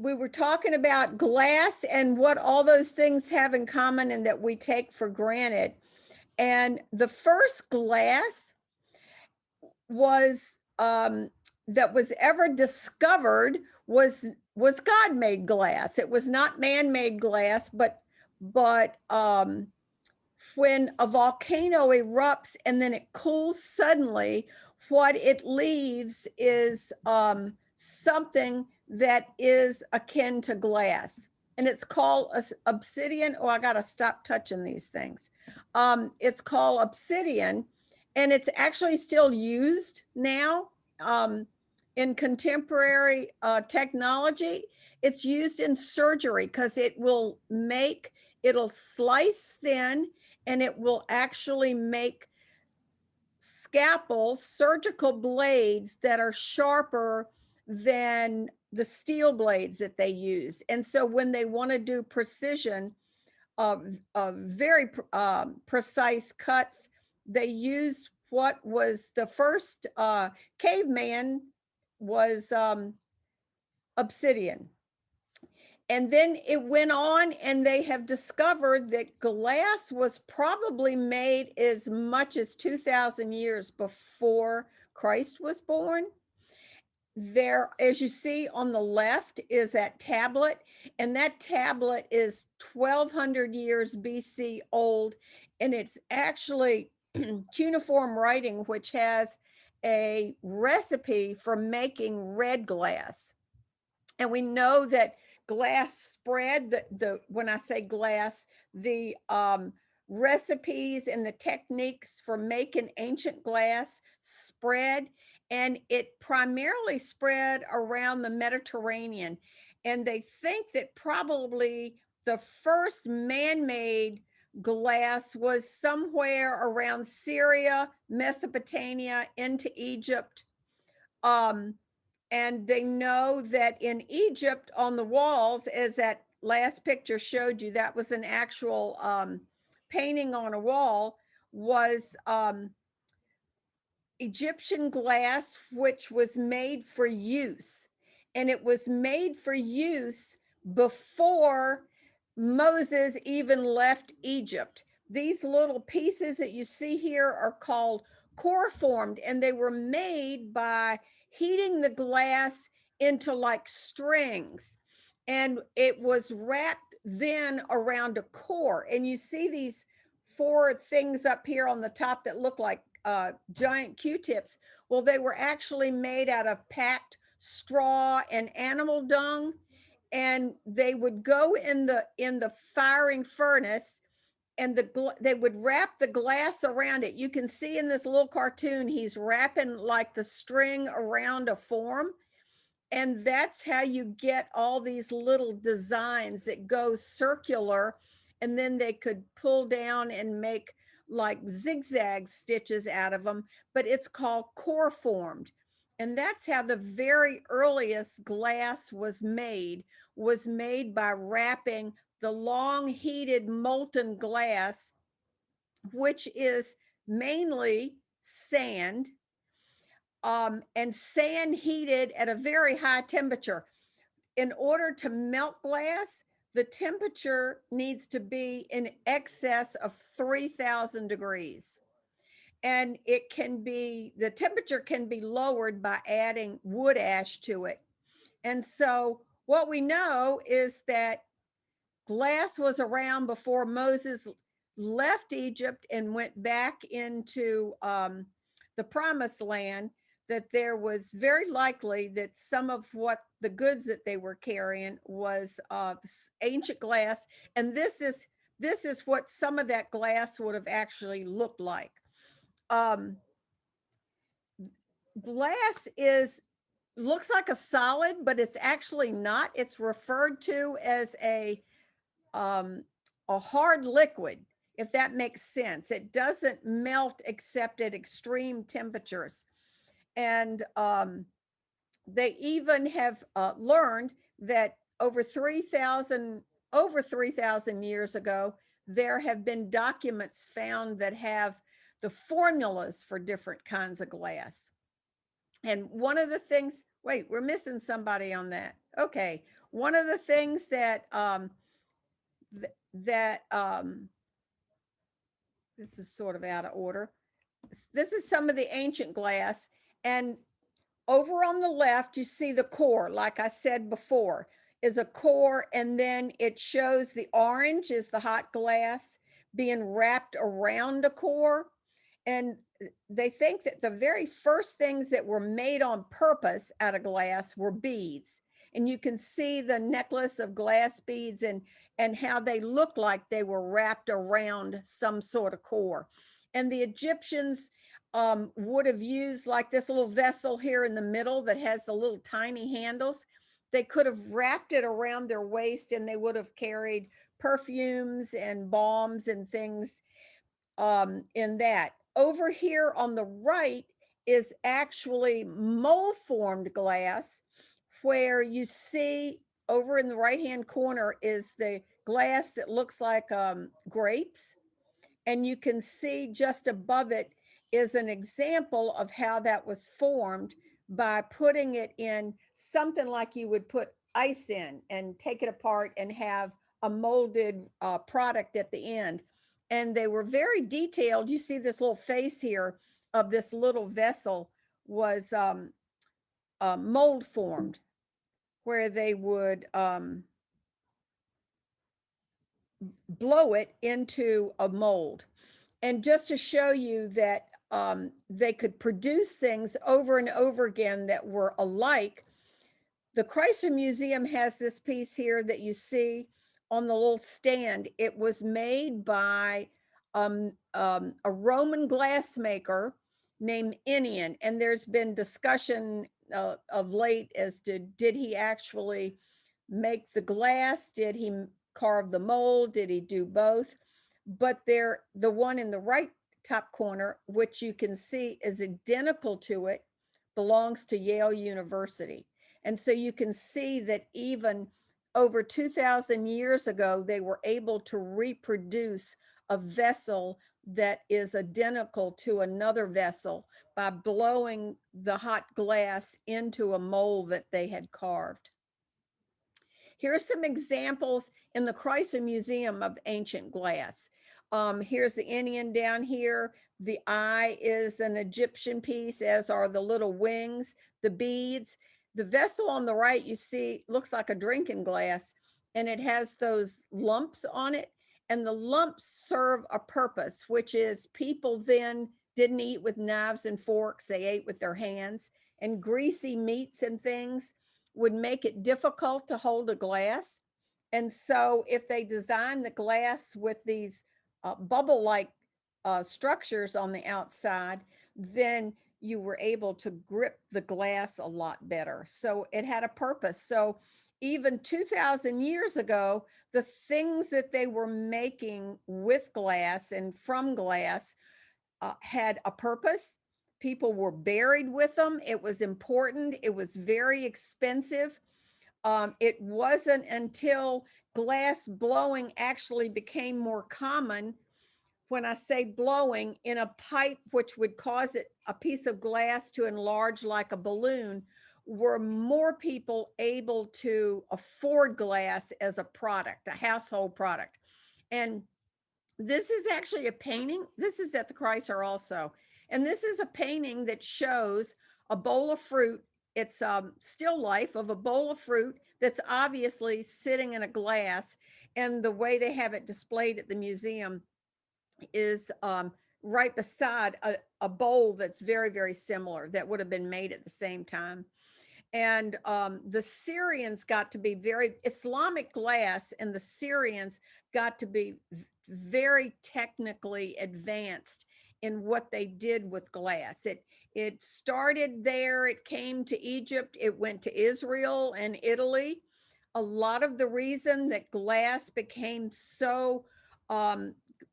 we were talking about glass and what all those things have in common and that we take for granted. And the first glass was that was ever discovered was God-made glass. It was not man-made glass, but when a volcano erupts and then it cools suddenly, what it leaves is something that is akin to glass. And it's called obsidian. Oh, I got to stop touching these things. It's called obsidian, and it's actually still used now in contemporary technology. It's used in surgery because it'll slice thin, and it will actually make scalpels, surgical blades that are sharper than the steel blades that they use. And so when they want to do precision, very precise cuts, they use what was the first caveman was obsidian. And then it went on, and they have discovered that glass was probably made as much as 2,000 years before Christ was born. There, as you see on the left, is that tablet, and that tablet is 1,200 years BC old, and it's actually cuneiform writing, which has a recipe for making red glass. And we know that glass spread, when I say glass, the recipes and the techniques for making ancient glass spread, and it primarily spread around the Mediterranean. And they think that probably the first man-made glass was somewhere around Syria, Mesopotamia, into Egypt. And they know that in Egypt, on the walls, as that last picture showed you, that was an actual painting on a wall, was Egyptian glass, which was made for use. And it was made for use before Moses even left Egypt. These little pieces that you see here are called core formed, and they were made by heating the glass into like strings, and it was wrapped then around a core. And you see these four things up here on the top that look like giant Q-tips. Well, they were actually made out of packed straw and animal dung, and they would go in the firing furnace, and they would wrap the glass around it. You can see in this little cartoon, he's wrapping like the string around a form. And that's how you get all these little designs that go circular. And then they could pull down and make like zigzag stitches out of them, but it's called core formed. And that's how the very earliest glass was made by wrapping the long heated molten glass, which is mainly sand, and sand heated at a very high temperature. In order to melt glass, the temperature needs to be in excess of 3,000 degrees. And the temperature can be lowered by adding wood ash to it. And so what we know is that glass was around before Moses left Egypt and went back into the promised land, that there was very likely that some of what the goods that they were carrying was ancient glass. And this is what some of that glass would have actually looked like. Glass looks like a solid, but it's actually not. It's referred to as a hard liquid, if that makes sense. It doesn't melt except at extreme temperatures. And they even have learned that over 3,000 years ago, there have been documents found that have the formulas for different kinds of glass. And one of the things, wait, we're missing somebody on that. Okay. one of the things that that this is sort of out of order. This is some of the ancient glass, and over on the left, you see the core, like I said before, is a core, and then it shows the orange is the hot glass being wrapped around a core. And they think that the very first things that were made on purpose out of glass were beads. And you can see the necklace of glass beads and how they look like they were wrapped around some sort of core. And the Egyptians would have used like this little vessel here in the middle that has the little tiny handles. They could have wrapped it around their waist, and they would have carried perfumes and balms and things in that. Over here on the right is actually mold formed glass, where you see over in the right hand corner is the glass that looks like grapes, and you can see just above it is an example of how that was formed by putting it in something like you would put ice in and take it apart and have a molded product at the end. And they were very detailed. You see this little face here of this little vessel was mold formed, where they would blow it into a mold. And just to show you that they could produce things over and over again that were alike, the Chrysler Museum has this piece here that you see on the little stand. It was made by a Roman glassmaker named Ennion, and there's been discussion of late as to did he actually make the glass? Did he carve the mold? Did he do both? But the one in the right top corner, which you can see is identical to it, belongs to Yale University. And so you can see that even over 2,000 years ago, they were able to reproduce a vessel that is identical to another vessel by blowing the hot glass into a mold that they had carved. Here's some examples in the Chrysler Museum of ancient glass. Here's the Indian down here. The eye is an Egyptian piece, as are the little wings, the beads. The vessel on the right, you see, looks like a drinking glass, and it has those lumps on it. And the lumps serve a purpose, which is people then didn't eat with knives and forks, they ate with their hands, and greasy meats and things would make it difficult to hold a glass. And so if they design the glass with these bubble-like structures on the outside, then you were able to grip the glass a lot better. So it had a purpose. So even 2,000 years ago, the things that they were making with glass and from glass had a purpose. People were buried with them. It was important. It was very expensive. It wasn't until glass blowing actually became more common. When I say blowing in a pipe, which would cause it a piece of glass to enlarge like a balloon, were more people able to afford glass as a product, a household product. And this is actually a painting. This is at the Chrysler also. And this is a painting that shows a bowl of fruit. It's a still life of a bowl of fruit that's obviously sitting in a glass. And the way they have it displayed at the museum is right beside a bowl that's very, very similar that would have been made at the same time. And the Syrians got to be very Islamic glass, and the Syrians got to be very technically advanced in what they did with glass. It started there, it came to Egypt, it went to Israel and Italy. A lot of the reason that glass became so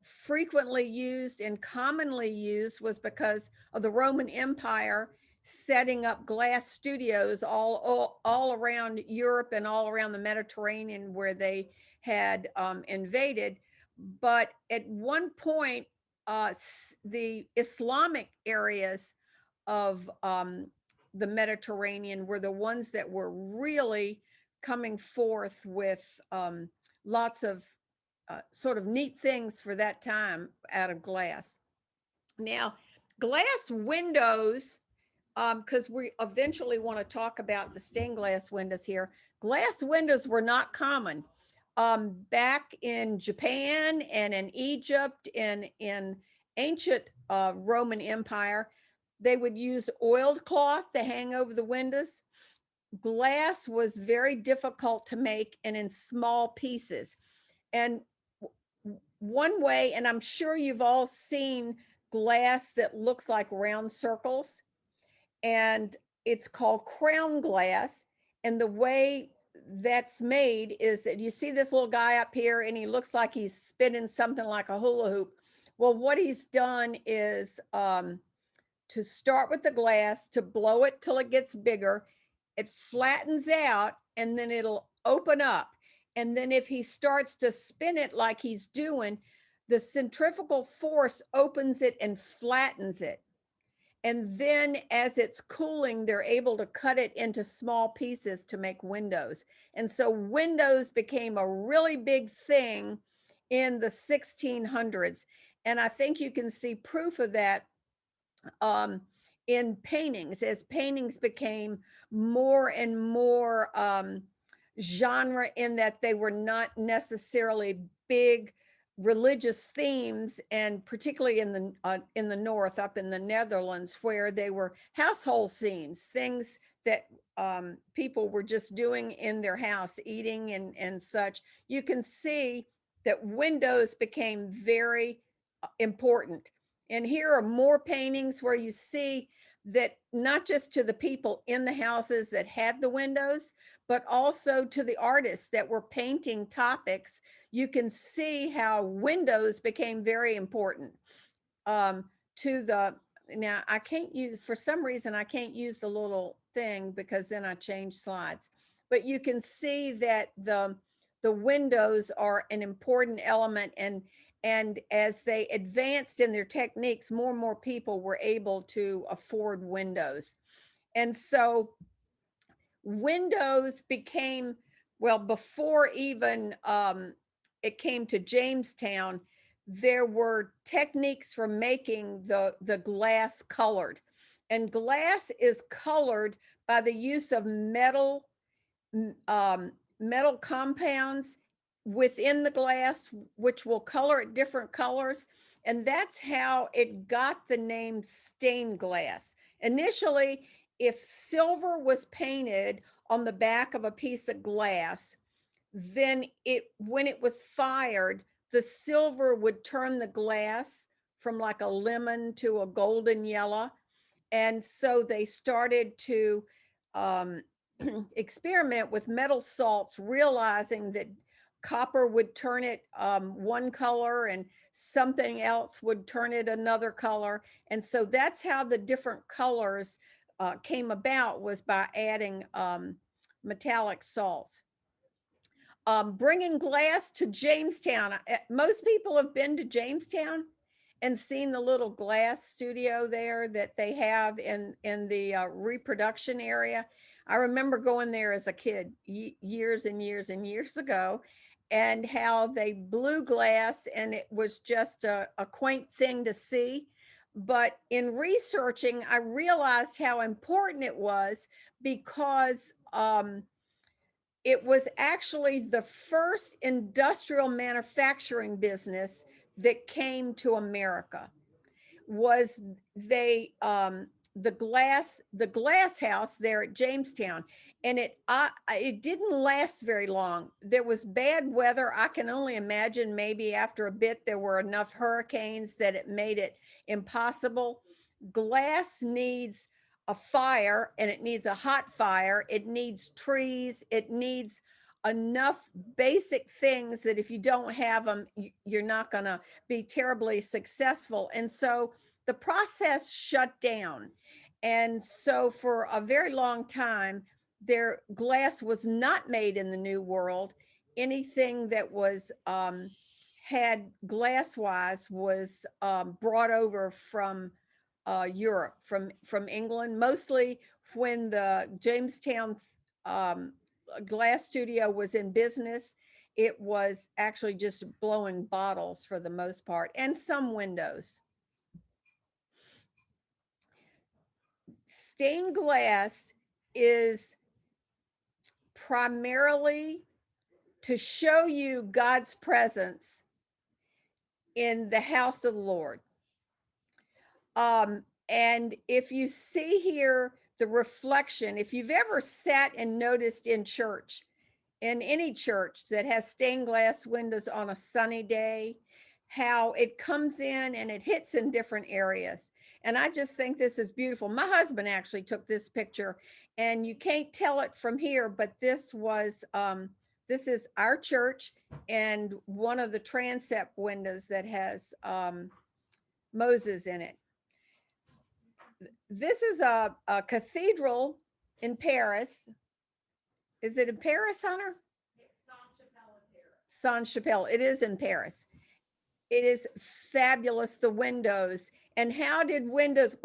frequently used and commonly used was because of the Roman Empire setting up glass studios all around Europe and all around the Mediterranean where they had invaded. But at one point, the Islamic areas of the Mediterranean were the ones that were really coming forth with lots of sort of neat things for that time out of glass. Now, glass windows, because we eventually want to talk about the stained glass windows here. Glass windows were not common. Back in Japan and in Egypt and in ancient Roman Empire, they would use oiled cloth to hang over the windows. Glass was very difficult to make and in small pieces. And one way, and I'm sure you've all seen glass that looks like round circles, and it's called crown glass. And the way that's made is that you see this little guy up here and he looks like he's spinning something like a hula hoop. Well, what he's done is to start with the glass, to blow it till it gets bigger, it flattens out and then it'll open up. And then if he starts to spin it like he's doing, the centrifugal force opens it and flattens it. And then as it's cooling, they're able to cut it into small pieces to make windows. And so windows became a really big thing in the 1600s. And I think you can see proof of that in paintings, as paintings became more and more genre, in that they were not necessarily big religious themes, and particularly in the north, up in the Netherlands, where they were household scenes, things that people were just doing in their house, eating and such. You can see that windows became very important. And here are more paintings where you see that not just to the people in the houses that had the windows, but also to the artists that were painting topics. You can see how windows became very important to the, now I can't use, for some reason, I can't use the little thing because then I change slides, but you can see that the windows are an important element. And as they advanced in their techniques, more and more people were able to afford windows. And so windows became, well, before even it came to Jamestown, there were techniques for making the glass colored. And glass is colored by the use of metal compounds within the glass, which will color it different colors. And that's how it got the name stained glass. Initially, if silver was painted on the back of a piece of glass, then when it was fired, the silver would turn the glass from like a lemon to a golden yellow. And so they started to experiment with metal salts, realizing that copper would turn it one color and something else would turn it another color. And so that's how the different colors came about, was by adding metallic salts. Bringing glass to Jamestown. Most people have been to Jamestown and seen the little glass studio there that they have in the reproduction area. I remember going there as a kid years and years and years ago, and how they blew glass, and it was just a quaint thing to see. But in researching, I realized how important it was, because it was actually the first industrial manufacturing business that came to America. Was the glass house there at Jamestown. And it didn't last very long. There was bad weather. I can only imagine, maybe after a bit there were enough hurricanes that it made it impossible. Glass needs a fire, and it needs a hot fire. It needs trees. It needs enough basic things that if you don't have them, you're not going to be terribly successful. And so the process shut down. And so for a very long time, their glass was not made in the New World. Anything that was had glass wise was brought over from Europe, from England, mostly when the Jamestown glass studio was in business, it was actually just blowing bottles for the most part, and some windows. Stained glass is primarily to show you God's presence in the house of the Lord. And if you see here the reflection, if you've ever sat and noticed in church, in any church that has stained glass windows on a sunny day, how it comes in and it hits in different areas. And I just think this is beautiful. My husband actually took this picture, and you can't tell it from here, but this is our church, and one of the transept windows that has Moses in it. This is a cathedral in Paris. Is it in Paris, Hunter? Saint-Chapelle. It is in Paris. It is fabulous, the windows. And how did windows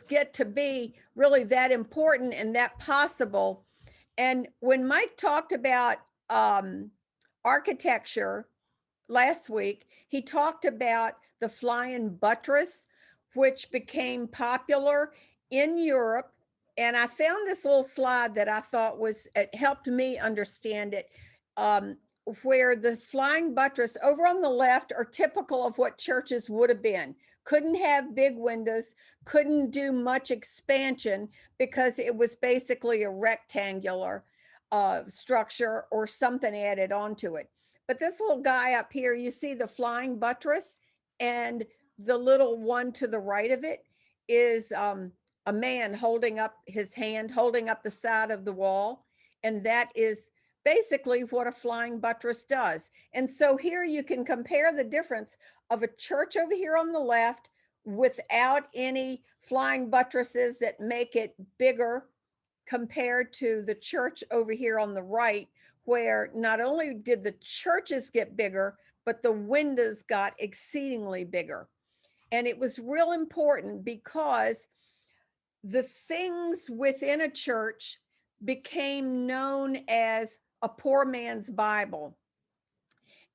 get to be really that important and that possible? And when Mike talked about architecture last week, he talked about the flying buttress, which became popular in Europe. And I found this little slide that I thought it helped me understand it, where the flying buttress over on the left are typical of what churches would have been. Couldn't have big windows, couldn't do much expansion because it was basically a rectangular structure or something added onto it. But this little guy up here, you see the flying buttress, and the little one to the right of it is a man holding up his hand, holding up the side of the wall. And that is basically what a flying buttress does. And so here you can compare the difference of a church over here on the left without any flying buttresses that make it bigger, compared to the church over here on the right, where not only did the churches get bigger, but the windows got exceedingly bigger. And it was real important because the things within a church became known as a poor man's Bible.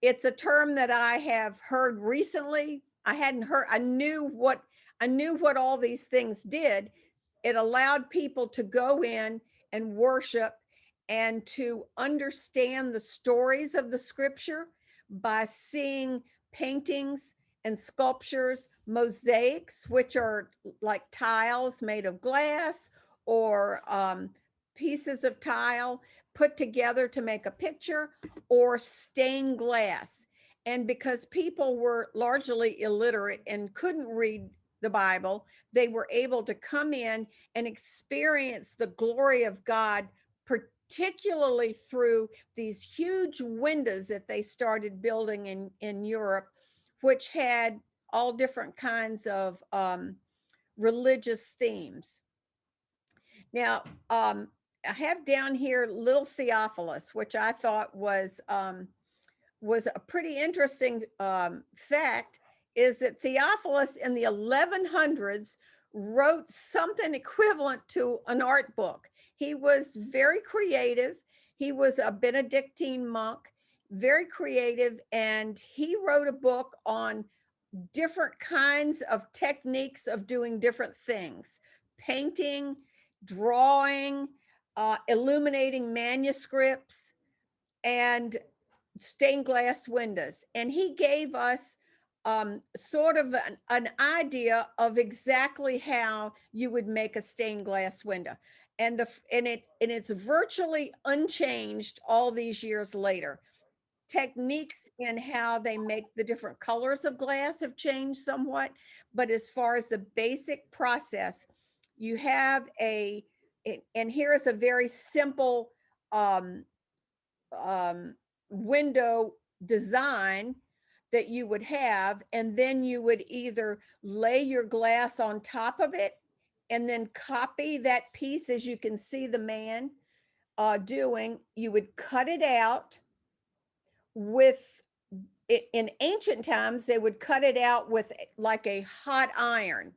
It's a term that I have heard recently. I hadn't heard, I knew what all these things did. It allowed people to go in and worship and to understand the stories of the scripture by seeing paintings and sculptures, mosaics, which are like tiles made of glass, or pieces of tile put together to make a picture, or stained glass. And because people were largely illiterate and couldn't read the Bible, they were able to come in and experience the glory of God, particularly through these huge windows that they started building in Europe, which had all different kinds of religious themes. Now, I have down here little Theophilus, which I thought was a pretty interesting fact, is that Theophilus in the 1100s wrote something equivalent to an art book. He was very creative. He was a Benedictine monk, very creative, and he wrote a book on different kinds of techniques of doing different things: painting, drawing, illuminating manuscripts, and stained glass windows. And he gave us sort of an idea of exactly how you would make a stained glass window. And it's virtually unchanged all these years later. Techniques in how they make the different colors of glass have changed somewhat, but as far as the basic process, you have and here is a very simple window design that you would have, and then you would either lay your glass on top of it and then copy that piece, as you can see the man doing. You would cut it out with, in ancient times, they would cut it out with like a hot iron.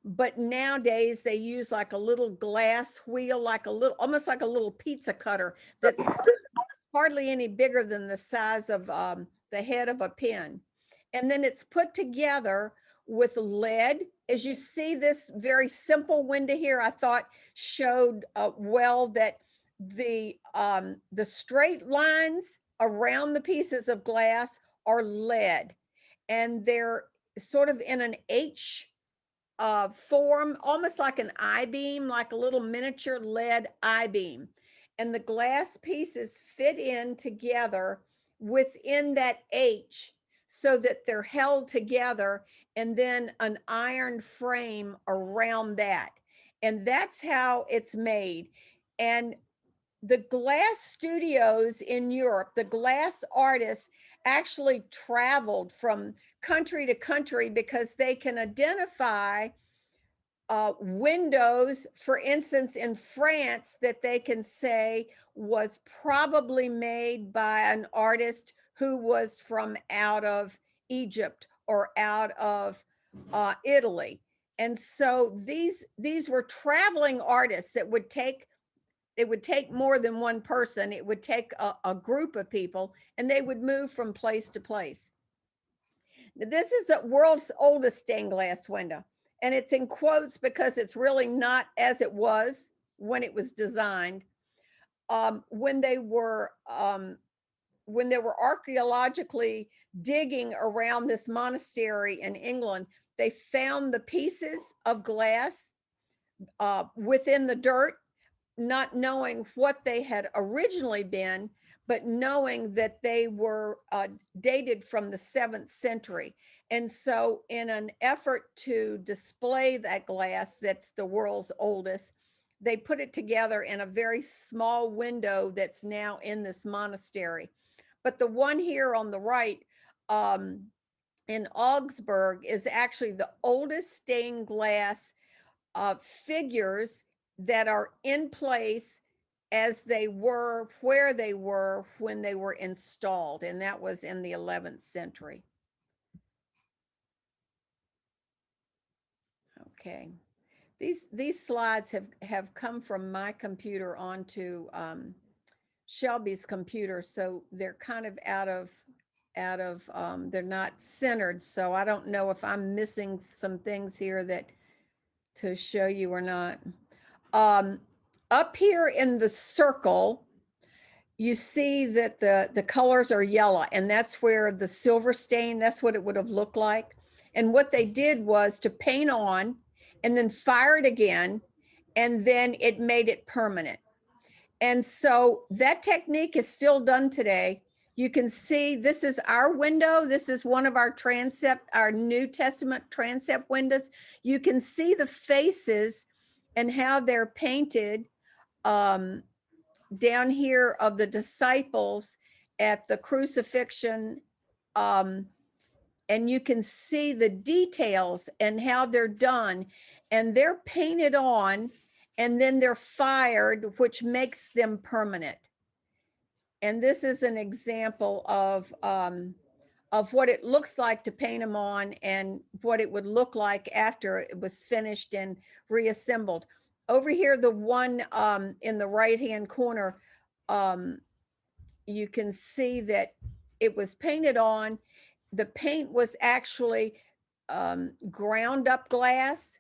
but nowadays they use like a little glass wheel, like a little, almost like a little pizza cutter that's hardly any bigger than the size of the head of a pin. And then it's put together with lead. As you see, this very simple window here, I thought showed well that the straight lines around the pieces of glass are lead, and they're sort of in an H form, almost like an I-beam, like a little miniature lead I-beam. And the glass pieces fit in together within that H so that they're held together, and then an iron frame around that. And that's how it's made. And the glass studios in Europe, the glass artists actually traveled from country to country because they can identify windows, for instance, in France, that they can say was probably made by an artist who was from out of Egypt or out of Italy. And so these were traveling artists that would take, it would take more than one person. It would take a group of people, and they would move from place to place. This is the world's oldest stained glass window, and it's in quotes because it's really not as it was when it was designed. When they were archaeologically digging around this monastery in England, they found the pieces of glass within the dirt, not knowing what they had originally been, but knowing that they were dated from the 7th century. And so in an effort to display that glass that's the world's oldest, they put it together in a very small window that's now in this monastery. But the one here on the right in Augsburg is actually the oldest stained glass figures that are in place as they were, where they were when they were installed, and that was in the 11th century. Okay, these slides have come from my computer onto Shelby's computer, so they're kind of out of they're not centered, so I don't know if I'm missing some things here that to show you or not. Up here in the circle, you see that the colors are yellow, and that's where the silver stain, that's what it would have looked like. And what they did was to paint on and then fire it again, and then it made it permanent. And so that technique is still done today. You can see this is our window. This is one of our transept, our New Testament transept windows. You can see the faces and how they're painted down here of the disciples at the crucifixion. And you can see the details and how they're done. And they're painted on, and then they're fired, which makes them permanent. And this is an example of what it looks like to paint them on and what it would look like after it was finished and reassembled. Over here, the one in the right-hand corner, you can see that it was painted on. The paint was actually ground up glass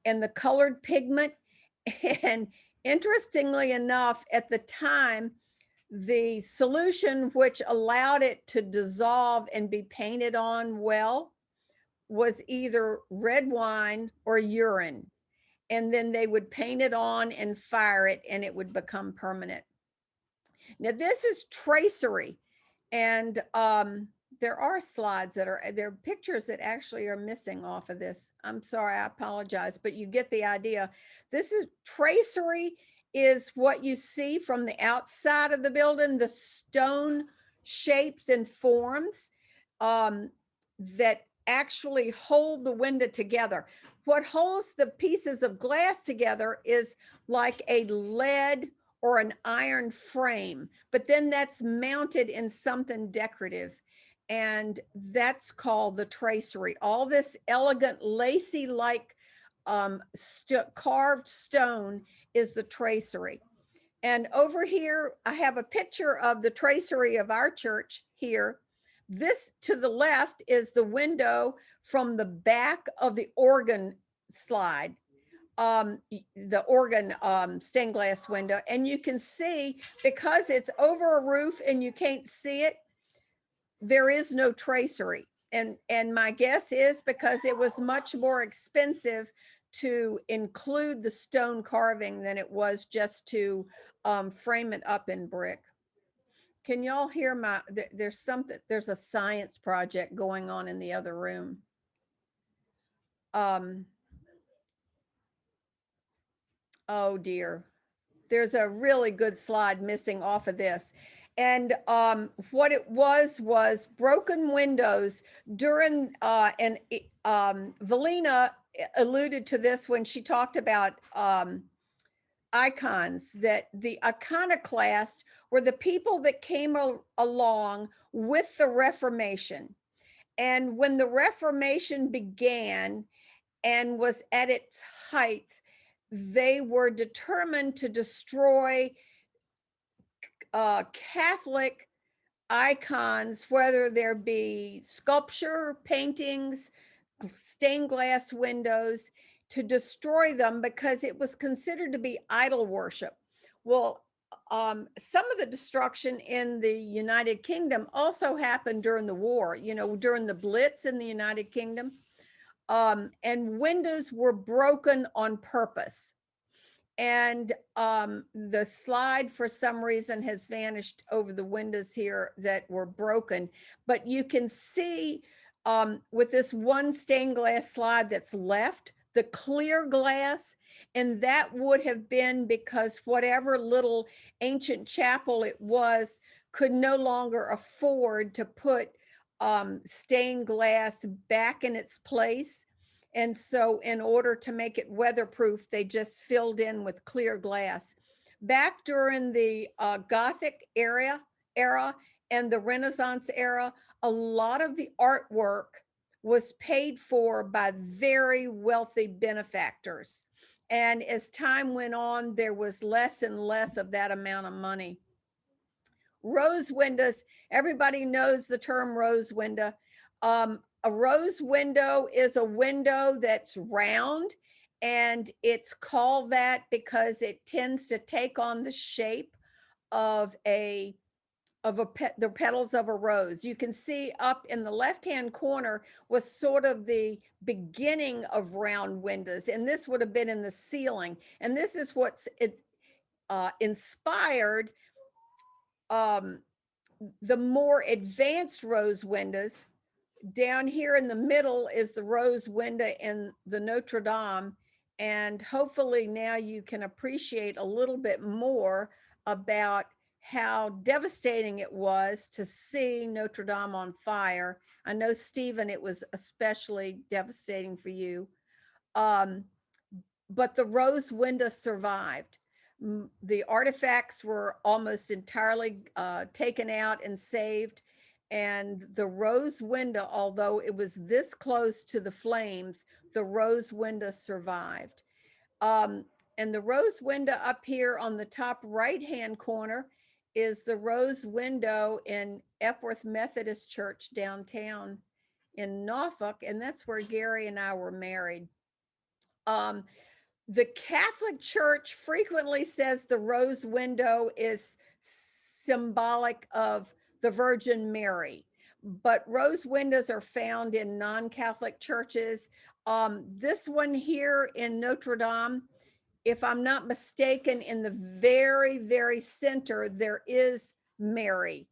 and the colored pigment. And interestingly enough, at the time, the solution which allowed it to dissolve and be painted on well was either red wine or urine. And then they would paint it on and fire it, and it would become permanent. Now, this is tracery. And there are slides that are, there are pictures that actually are missing off of this. I'm sorry, I apologize, but you get the idea. This is tracery, is what you see from the outside of the building, the stone shapes and forms that actually hold the window together. What holds the pieces of glass together is like a lead or an iron frame, but then that's mounted in something decorative. And that's called the tracery. All this elegant, lacy-like carved stone is the tracery. And over here, I have a picture of the tracery of our church here. This to the left is the window from the back of the organ slide, the organ stained glass window. And you can see, because it's over a roof and you can't see it, there is no tracery. And my guess is because it was much more expensive to include the stone carving than it was just to frame it up in brick. Can y'all hear there's a science project going on in the other room. Oh dear. There's a really good slide missing off of this. And what it was broken windows during, Valina alluded to this when she talked about icons, that the iconoclast were the people that came along with the Reformation. And when the Reformation began and was at its height, they were determined to destroy Catholic icons, whether there be sculpture, paintings, stained glass windows, to destroy them because it was considered to be idol worship. Well, some of the destruction in the United Kingdom also happened during the war, during the Blitz in the United Kingdom. And windows were broken on purpose. And the slide for some reason has vanished over the windows here that were broken, but you can see with this one stained glass slide that's left, the clear glass, and that would have been because whatever little ancient chapel it was could no longer afford to put stained glass back in its place. And so in order to make it weatherproof, they just filled in with clear glass. Back during the Gothic era and the Renaissance era, a lot of the artwork was paid for by very wealthy benefactors. And as time went on, there was less and less of that amount of money. Rose windows, everybody knows the term rose window. A rose window is a window that's round, and it's called that because it tends to take on the shape of the petals of a rose. You can see up in the left-hand corner was sort of the beginning of round windows, and this would have been in the ceiling. And this is what's inspired the more advanced rose windows. Down here in the middle is the rose window in the Notre Dame. And hopefully now you can appreciate a little bit more about how devastating it was to see Notre Dame on fire. I know, Stephen, it was especially devastating for you. But the rose window survived. The artifacts were almost entirely taken out and saved. And the rose window, although it was this close to the flames, the rose window survived. And the rose window up here on the top right-hand corner is the rose window in Epworth Methodist Church downtown in Norfolk. And that's where Gary and I were married. The Catholic Church frequently says the rose window is symbolic of the Virgin Mary, but rose windows are found in non-Catholic churches. This one here in Notre Dame, if I'm not mistaken, in the very, very center, there is Mary.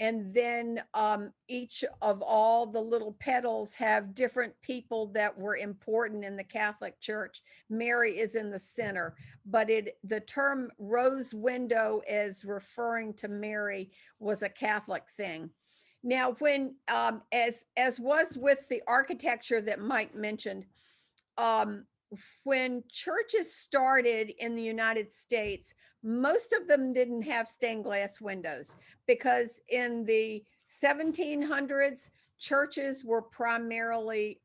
And then each of all the little petals have different people that were important in the Catholic Church. Mary is in the center, but the term rose window as referring to Mary was a Catholic thing. Now, when as was with the architecture that Mike mentioned, when churches started in the United States, most of them didn't have stained glass windows because in the 1700s, churches were primarily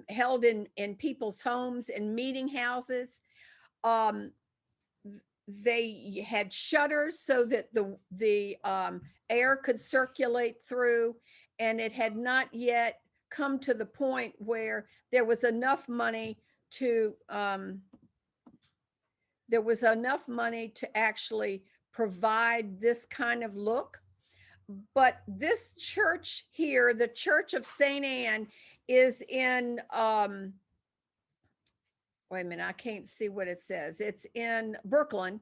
held in people's homes and meeting houses. Um, they had shutters so that the air could circulate through, and it had not yet come to the point where there was enough money to actually provide this kind of look. But this church here, the Church of St. Anne, is in wait a minute, I can't see what it says. It's in Brooklyn.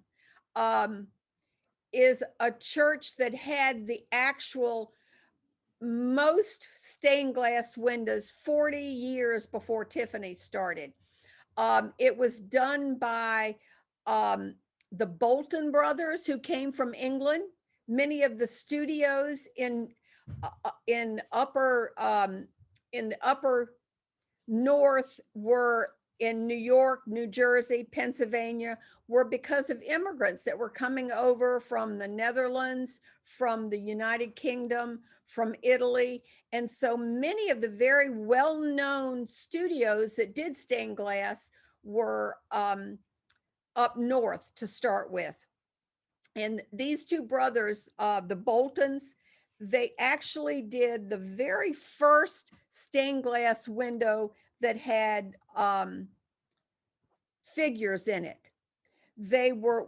Um, is a church that had the actual most stained glass windows 40 years before Tiffany started. It was done by the Bolton brothers, who came from England. Many of the studios in upper in the upper north were in New York, New Jersey, Pennsylvania, were because of immigrants that were coming over from the Netherlands, from the United Kingdom, from Italy. And so many of the very well-known studios that did stained glass were up north to start with. And these two brothers, the Boltons, they actually did the very first stained glass window that had figures in it. They were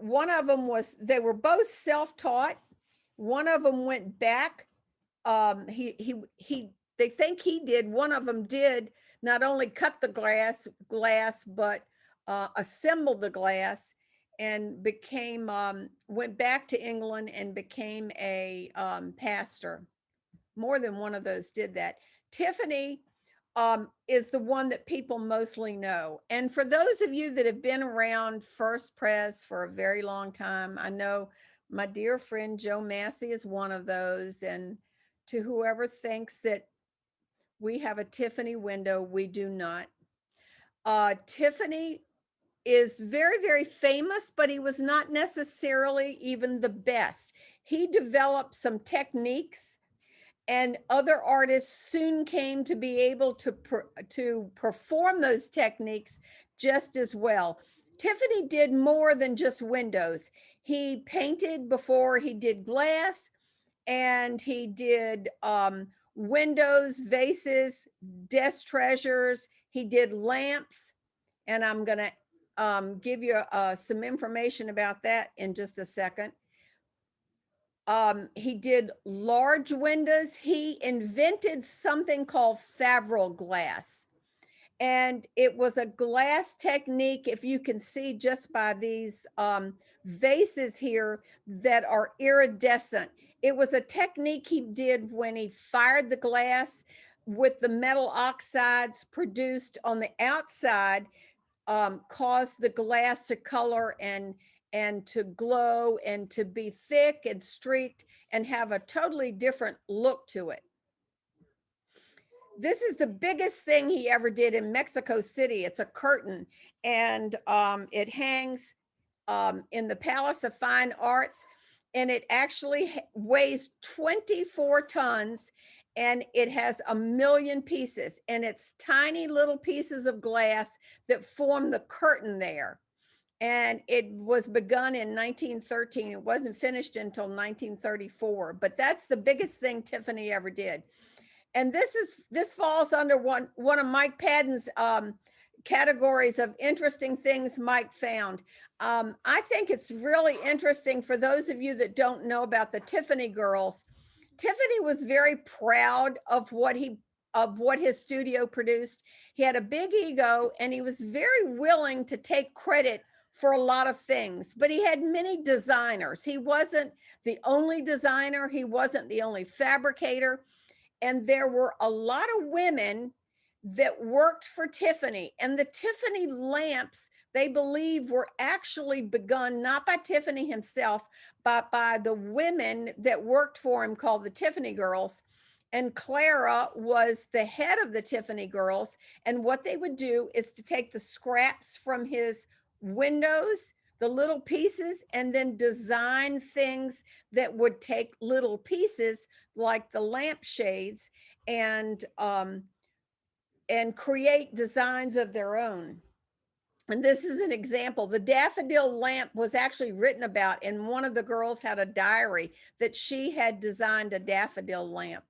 both self-taught. One of them went back. They think he did. One of them did not only cut the glass, but assemble the glass, and went back to England and became a pastor. More than one of those did that. Tiffany is the one that people mostly know. And for those of you that have been around First Pres for a very long time, I know my dear friend Joe Massey is one of those. And to whoever thinks that we have a Tiffany window, we do not. Tiffany is very, very famous, but he was not necessarily even the best. He developed some techniques, and other artists soon came to be able to perform those techniques just as well. Tiffany did more than just windows. He painted before he did glass, and he did windows, vases, desk treasures. He did lamps, and I'm going to give you some information about that in just a second. He did large windows. He invented something called Favrile Glass. And it was a glass technique, if you can see just by these vases here that are iridescent. It was a technique he did when he fired the glass with the metal oxides produced on the outside, caused the glass to color and to glow and to be thick and streaked and have a totally different look to it. This is the biggest thing he ever did in Mexico City. It's a curtain, and it hangs in the Palace of Fine Arts, and it actually weighs 24 tons, and it has 1 million pieces, and it's tiny little pieces of glass that form the curtain there. And it was begun in 1913. It wasn't finished until 1934, but that's the biggest thing Tiffany ever did. And this falls under one of Mike Padden's categories of interesting things Mike found. I think it's really interesting for those of you that don't know about the Tiffany Girls. Tiffany was very proud of what his studio produced. He had a big ego, and he was very willing to take credit for a lot of things, but he had many designers. He wasn't the only designer. He wasn't the only fabricator. And there were a lot of women that worked for Tiffany. And the Tiffany lamps, they believe, were actually begun not by Tiffany himself, but by the women that worked for him, called the Tiffany Girls. And Clara was the head of the Tiffany Girls. And what they would do is to take the scraps from his windows, the little pieces, and then design things that would take little pieces like the lampshades and and create designs of their own. And this is an example. The daffodil lamp was actually written about, and one of the girls had a diary that she had designed a daffodil lamp.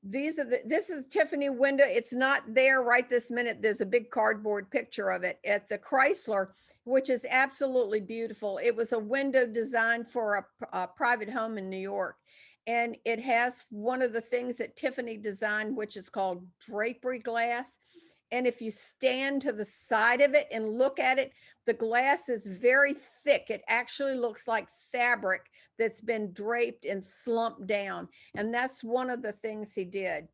This is Tiffany window. It's not there right this minute. There's a big cardboard picture of it at the Chrysler, which is absolutely beautiful. It was a window designed for a private home in New York. And it has one of the things that Tiffany designed, which is called drapery glass. And if you stand to the side of it and look at it, the glass is very thick. It actually looks like fabric that's been draped and slumped down. And that's one of the things he did.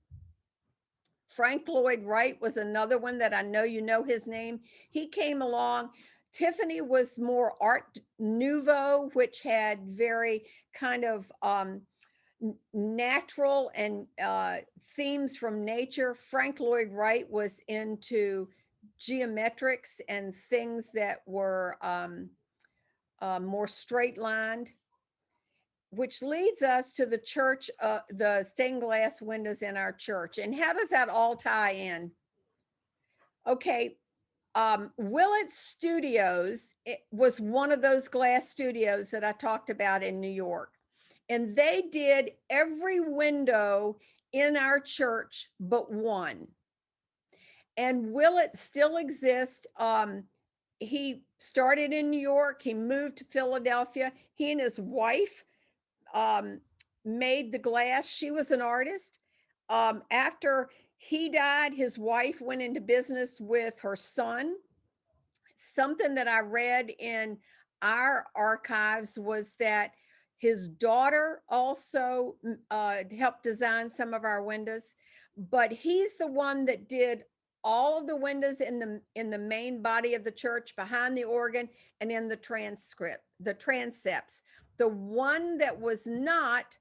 Frank Lloyd Wright was another one that I know you know his name. He came along. Tiffany was more Art Nouveau, which had very kind of natural and themes from nature. Frank Lloyd Wright was into geometrics and things that were more straight lined, which leads us to the church, the stained glass windows in our church. And how does that all tie in? Okay, Willett Studios, it was one of those glass studios that I talked about in New York. And they did every window in our church but one. And Willett still exists. He started in New York. He moved to Philadelphia. He and his wife made the glass. She was an artist. After he died, his wife went into business with her son. Something that I read in our archives was that his daughter also helped design some of our windows, but he's the one that did all of the windows in the main body of the church, behind the organ, and in the transepts. The one that was not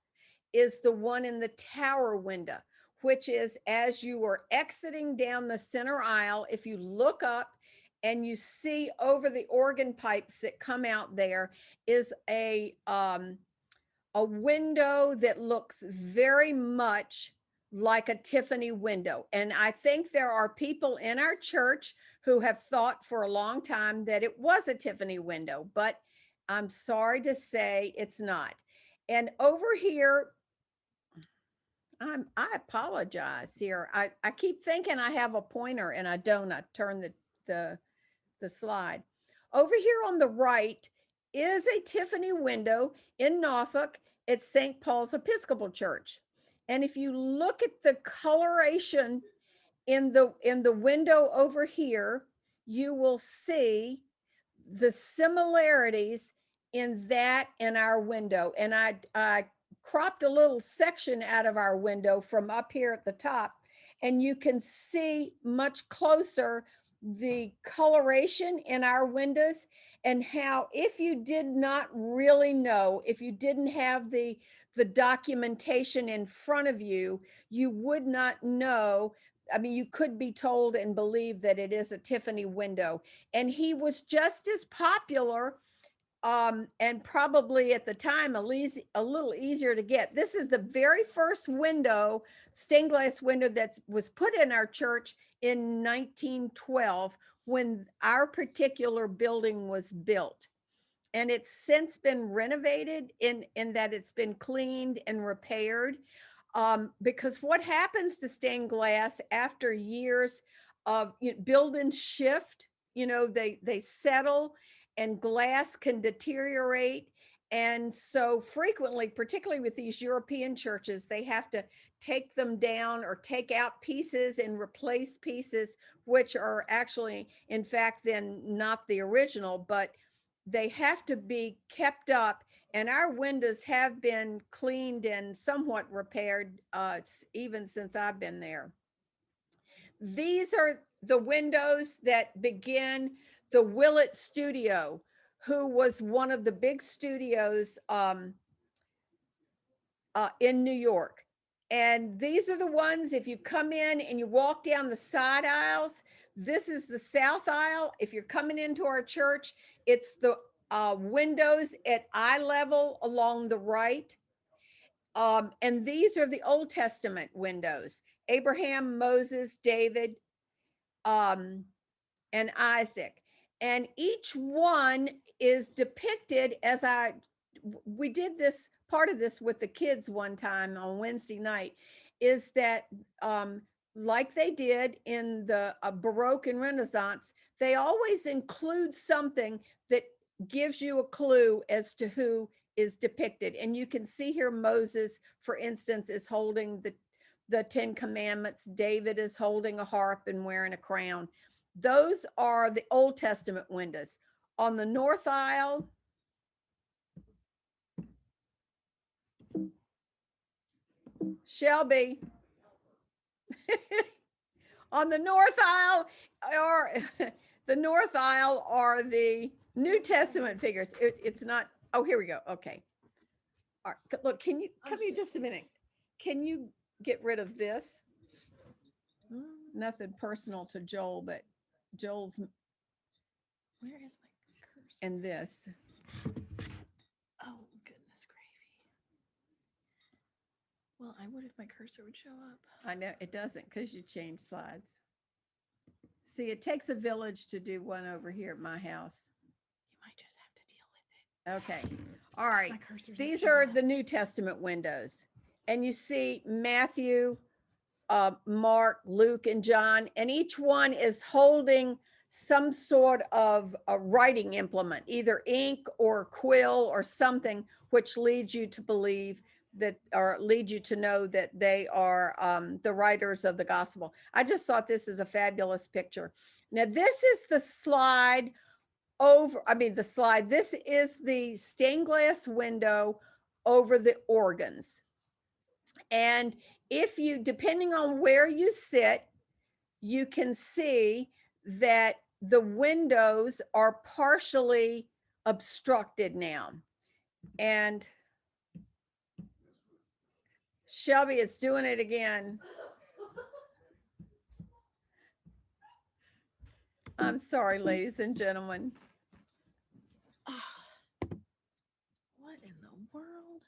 is the one in the tower window, which is as you are exiting down the center aisle. If you look up and you see over the organ pipes that come out, there is a window that looks very much like a Tiffany window. And I think there are people in our church who have thought for a long time that it was a Tiffany window, but I'm sorry to say it's not. And over here, I apologize here. I keep thinking I have a pointer and I don't. I turn the slide. Over here on the right is a Tiffany window in Norfolk at St. Paul's Episcopal Church. And if you look at the coloration in the window over here, you will see the similarities in that in our window. And I cropped a little section out of our window from up here at the top, and you can see much closer the coloration in our windows, and how, if you did not really know, if you didn't have the documentation in front of you, you would not know. I mean, you could be told and believe that it is a Tiffany window. And he was just as popular, and probably at the time a little easier to get. This is the very first window, stained glass window, that was put in our church in 1912, when our particular building was built. And it's since been renovated in that it's been cleaned and repaired. Because what happens to stained glass after years of buildings shift, they settle, and glass can deteriorate. And so frequently, particularly with these European churches, they have to take them down or take out pieces and replace pieces, which are actually, in fact, then not the original, but they have to be kept up. And our windows have been cleaned and somewhat repaired, even since I've been there. These are the windows that begin the Willett Studio, who was one of the big studios in New York. And these are the ones, if you come in and you walk down the side aisles, this is the south aisle. If you're coming into our church, it's the windows at eye level along the right. And these are the Old Testament windows. Abraham, Moses, David, and Isaac. And each one is depicted as we did this part of this with the kids one time on Wednesday night, is that like they did in the Baroque and Renaissance, they always include something that gives you a clue as to who is depicted. And you can see here Moses, for instance, is holding the 10 Commandments. David is holding a harp and wearing a crown. Those are the Old Testament windows. On the north aisle, Shelby, on the north aisle are the New Testament figures. It's not, oh, here we go. Okay. All right, look, come here just a minute. Can you get rid of this? Nothing personal to Joel, but Joel's, where is my cursor? And this. Oh, goodness gravy. Well, I would if my cursor would show up. I know it doesn't because you changed slides. See, it takes a village to do one over here at my house. You might just have to deal with it. Okay. All right. My cursor's These not are showing the up. New Testament windows. And you see Matthew, Mark, Luke, and John, and each one is holding some sort of a writing implement, either ink or quill or something, which leads you to believe that, or lead you to know that they are the writers of the gospel. I just thought this is a fabulous picture. Now, this is the slide this is the stained glass window over the organs. And if you, depending on where you sit, you can see that the windows are partially obstructed now. And Shelby is doing it again. I'm sorry, ladies and gentlemen. What in the world?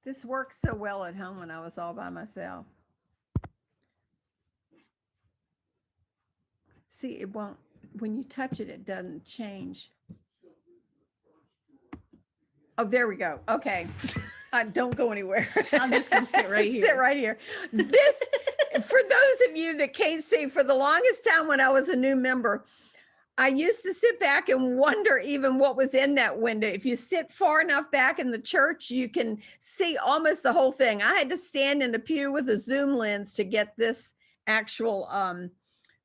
This worked so well at home when I was all by myself. See, it won't, when you touch it, it doesn't change. Oh, there we go. Okay. Don't go anywhere. I'm just going to sit right here. Sit right here. This, for those of you that can't see, for the longest time when I was a new member, I used to sit back and wonder even what was in that window. If you sit far enough back in the church, you can see almost the whole thing. I had to stand in a pew with a zoom lens to get this actual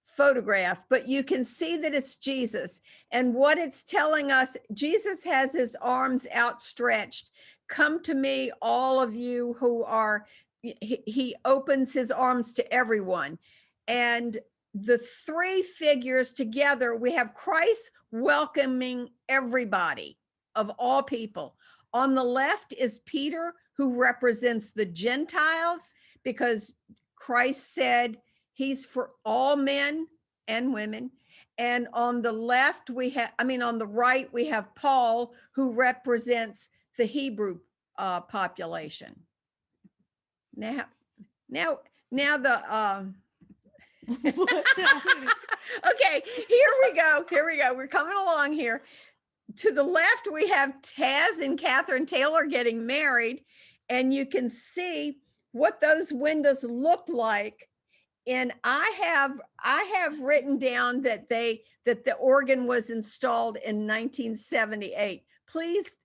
photograph, but you can see that it's Jesus. And what it's telling us, Jesus has his arms outstretched. Come to me, all of you who are, he opens his arms to everyone. And the three figures together, we have Christ welcoming everybody of all people. On the left is Peter, who represents the Gentiles, because Christ said he's for all men and women. And on the left, on the right, we have Paul, who represents the Hebrew population. Now the What's happening? okay, here we go. We're coming along here. To the left, we have Taz and Catherine Taylor getting married, and you can see what those windows look like. And I have written down that the organ was installed in 1978. Please,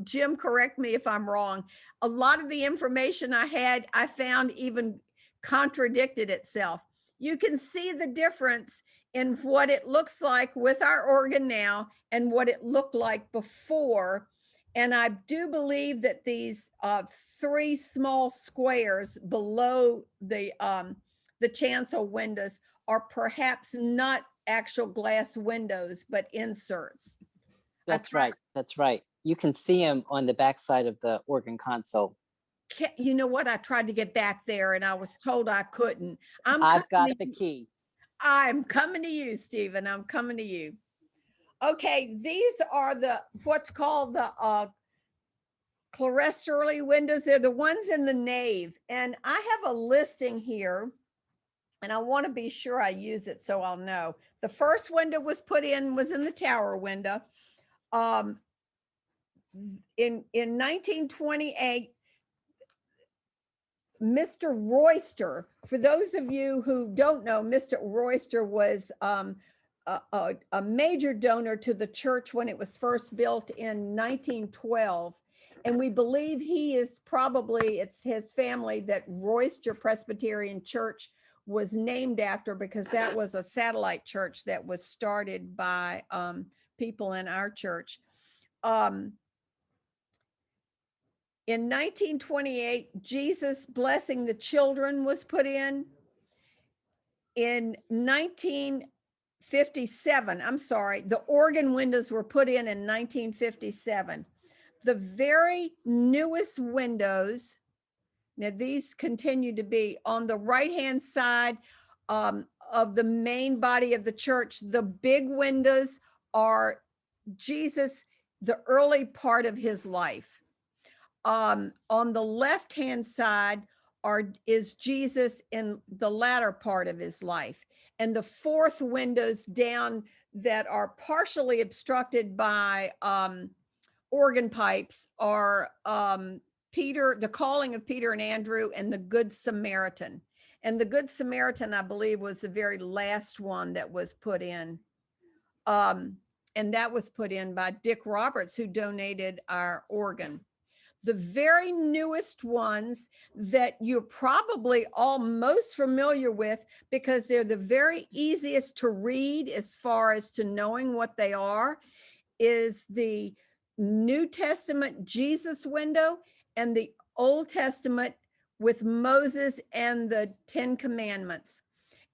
Jim, correct me if I'm wrong. A lot of the information I found even contradicted itself. You can see the difference in what it looks like with our organ now and what it looked like before. And I do believe that these three small squares below the chancel windows are perhaps not actual glass windows, but inserts. That's right. That's right. You can see them on the backside of the organ console. You know what? I tried to get back there and I was told I couldn't. I've got the key. I'm coming to you, Stephen. I'm coming to you. Okay, these are what's called the clerestory windows. They're the ones in the nave. And I have a listing here, and I want to be sure I use it so I'll know. The first window was in the tower window. In 1928, Mr. Royster, for those of you who don't know, Mr. Royster was a major donor to the church when it was first built in 1912. And we believe he is probably, it's his family that Royster Presbyterian Church was named after, because that was a satellite church that was started by people in our church. In 1928, Jesus Blessing the Children was put in. In 1957, I'm sorry, the organ windows were put in 1957. The very newest windows, now these continue to be on the right-hand side of the main body of the church. The big windows are Jesus, the early part of his life. On the left-hand side is Jesus in the latter part of his life. And the fourth windows down that are partially obstructed by organ pipes are Peter, the calling of Peter and Andrew, and the Good Samaritan. And the Good Samaritan, I believe, was the very last one that was put in. And that was put in by Dick Roberts, who donated our organ. The very newest ones that you're probably all most familiar with, because they're the very easiest to read as far as to knowing what they are, is the New Testament Jesus window and the Old Testament with Moses and the 10 Commandments.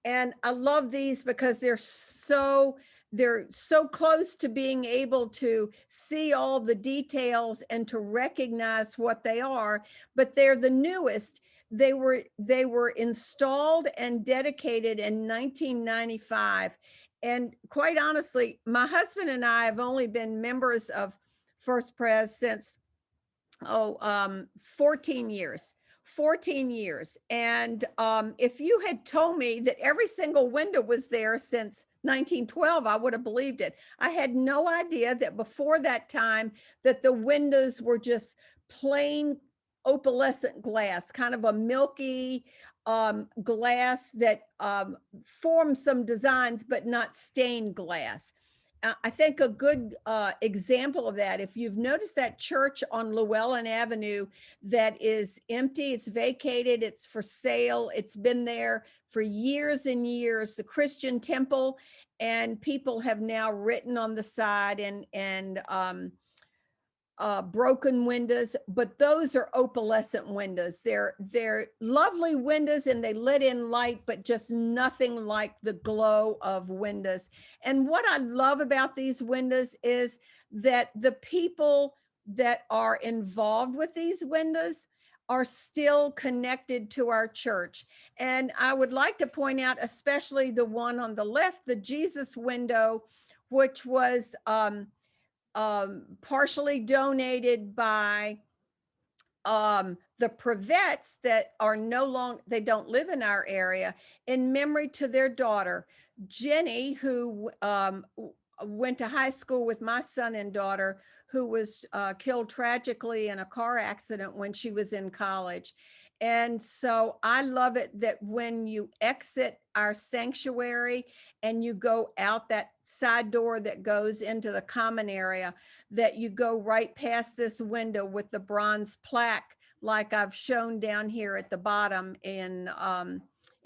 And I love these because they're so close to being able to see all the details and to recognize what they are, but they're the newest. They were installed and dedicated in 1995. And quite honestly, my husband and I have only been members of First Pres since 14 years. 14 years. And if you had told me that every single window was there since 1912, I would have believed it. I had no idea that before that time that the windows were just plain opalescent glass, kind of a milky glass that formed some designs, but not stained glass. I think a good example of that, if you've noticed that church on Llewellyn Avenue that is empty, it's vacated, it's for sale, it's been there for years and years, the Christian Temple, and people have now written on the side and broken windows, but those are opalescent windows. They're lovely windows and they let in light, but just nothing like the glow of windows. And what I love about these windows is that the people that are involved with these windows are still connected to our church. And I would like to point out, especially the one on the left, the Jesus window, which was partially donated by the Prevets that are no longer, they don't live in our area, in memory to their daughter, Jenny, who went to high school with my son and daughter, who was killed tragically in a car accident when she was in college. And so I love it that when you exit our sanctuary and you go out that side door that goes into the common area, that you go right past this window with the bronze plaque, like I've shown down here at the bottom in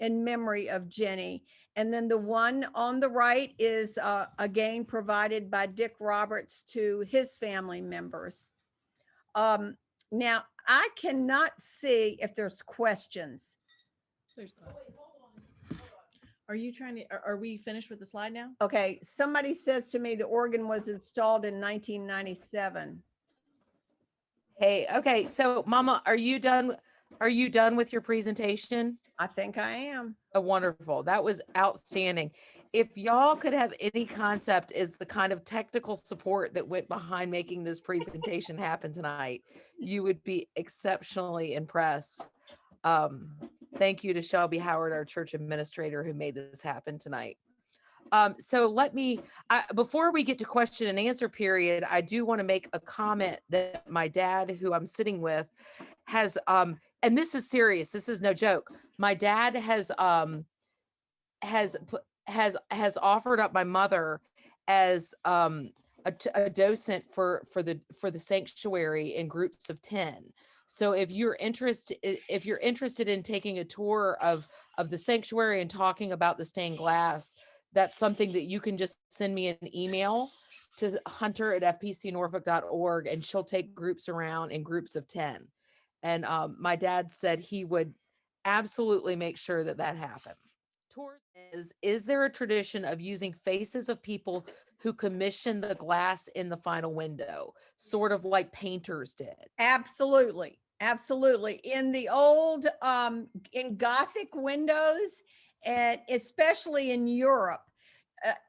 memory of Jenny. And then the one on the right is again provided by Dick Roberts to his family members. Now, I cannot see if there's questions. Are you trying to, are we finished with the slide now? Okay, somebody says to me the organ was installed in 1997. Hey, okay. So Mama, are you done? Are you done with your presentation? I think I am. Oh, wonderful. That was outstanding. if y'all could have any concept as the kind of technical support that went behind making this presentation happen tonight, you would be exceptionally impressed. Thank you to Shelby Howard, our church administrator, who made this happen tonight. So before we get to question and answer period, I do want to make a comment that my dad, who I'm sitting with, has, and this is serious, this is no joke. My dad has offered up my mother as a docent for the sanctuary in groups of 10. So if you're interested in taking a tour of the sanctuary and talking about the stained glass, that's something that you can just send me an email to hunter@fpcnorfolk.org, and she'll take groups around in groups of 10. And my dad said he would absolutely make sure that happened. Tours is there a tradition of using faces of people who commission the glass in the final window, sort of like painters did? Absolutely. Absolutely. In the old, in Gothic windows, and especially in Europe,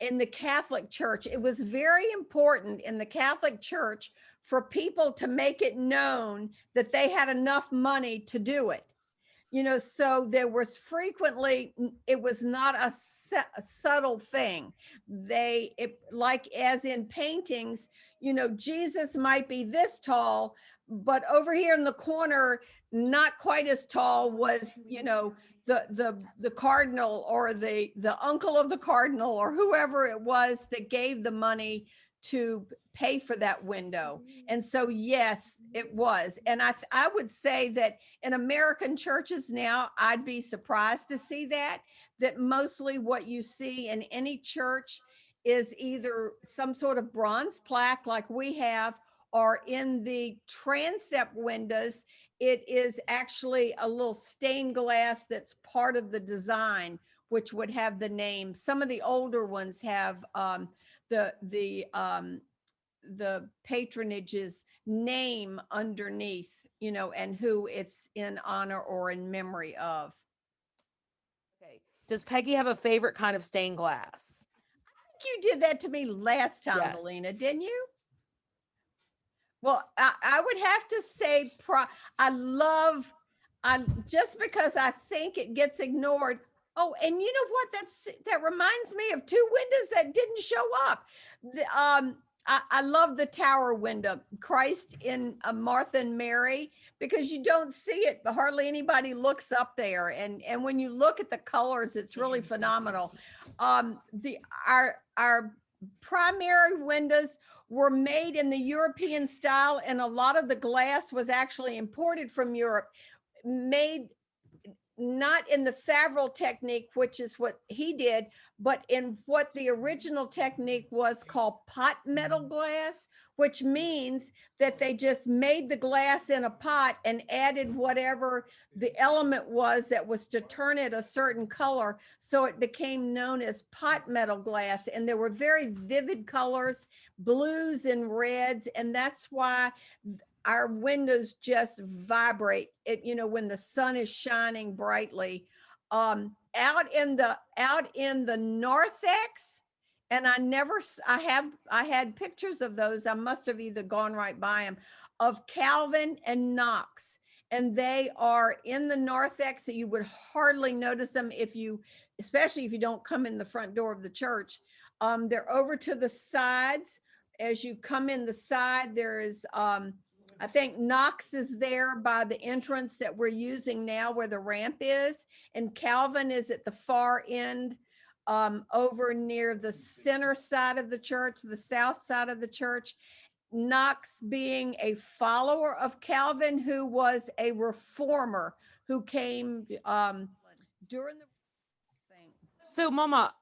in the Catholic Church, it was very important in the Catholic Church for people to make it known that they had enough money to do it. So there was frequently, it was not a subtle thing. Like as in paintings, Jesus might be this tall, but over here in the corner, not quite as tall was, the cardinal or the uncle of the cardinal or whoever it was that gave the money to pay for that window. And so, yes, it was. And I would say that in American churches now, I'd be surprised to see that mostly what you see in any church is either some sort of bronze plaque like we have, or in the transept windows, it is actually a little stained glass that's part of the design, which would have the name. Some of the older ones have the patronage's name underneath, and who it's in honor or in memory of. Okay. Does Peggy have a favorite kind of stained glass? I think you did that to me last time, Yes. Melina, didn't you? Well, I would have to say, just because I think it gets ignored. Oh, and you know what? That reminds me of two windows that didn't show up. I love the tower window, Christ in Martha and Mary, because you don't see it, but hardly anybody looks up there. And when you look at the colors, it's really phenomenal. Our primary windows were made in the European style, and a lot of the glass was actually imported from Europe, made not in the Favrile technique, which is what he did, but in what the original technique was called pot metal glass, which means that they just made the glass in a pot and added whatever the element was that was to turn it a certain color. So it became known as pot metal glass. And there were very vivid colors, blues and reds. And that's why our windows just vibrate when the sun is shining brightly. Out in the narthex, and I had pictures of those. I must have either gone right by them, of Calvin and Knox, and they are in the narthex, so you would hardly notice them especially if you don't come in the front door of the church. They're over to the sides. As you come in the side, there is I think Knox is there by the entrance that we're using now where the ramp is, and Calvin is at the far end, over near the center side of the church, the south side of the church. Knox being a follower of Calvin, who was a reformer who came during the thing. So Mama,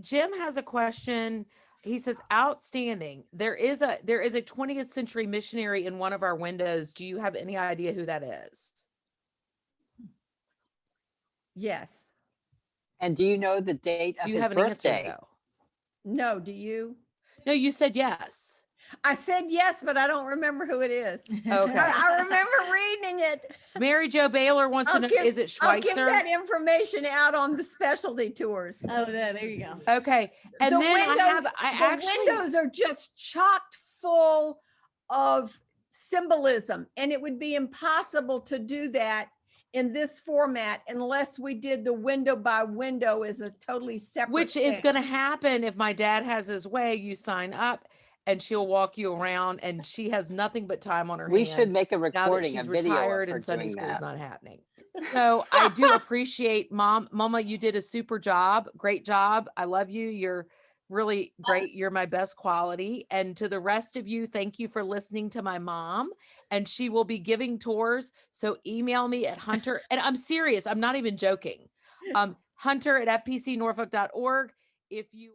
Jim has a question. He says, outstanding. There is a 20th century missionary in one of our windows. Do you have any idea who that is? Yes. And do you know the date of Do you his have an answer birthday? though? No, do you? No, you said yes. I said yes, but I don't remember who it is. Okay. I remember reading it. Mary Jo Baylor wants to I'll know, give- is it I'll give Schweitzer? that information out on the specialty tours. Oh, there you go. Okay. And The then I windows actually, are just chocked full of symbolism, and it would be impossible to do that in this format unless we did the window by window as a totally separate which is thing. going to happen if my dad has his way. You sign up and she'll walk you around, and she has nothing but time on her We hands. should make a now that recording, a she's video of retired her and Sunday doing school is that. not happening. So I do appreciate Mama, you did a super job. Great job. I love you. You're really great. You're my best quality. And to the rest of you, thank you for listening to my mom. And she will be giving tours. So email me at Hunter. And I'm serious. I'm not even joking. Hunter at fpcnorfolk.org. If you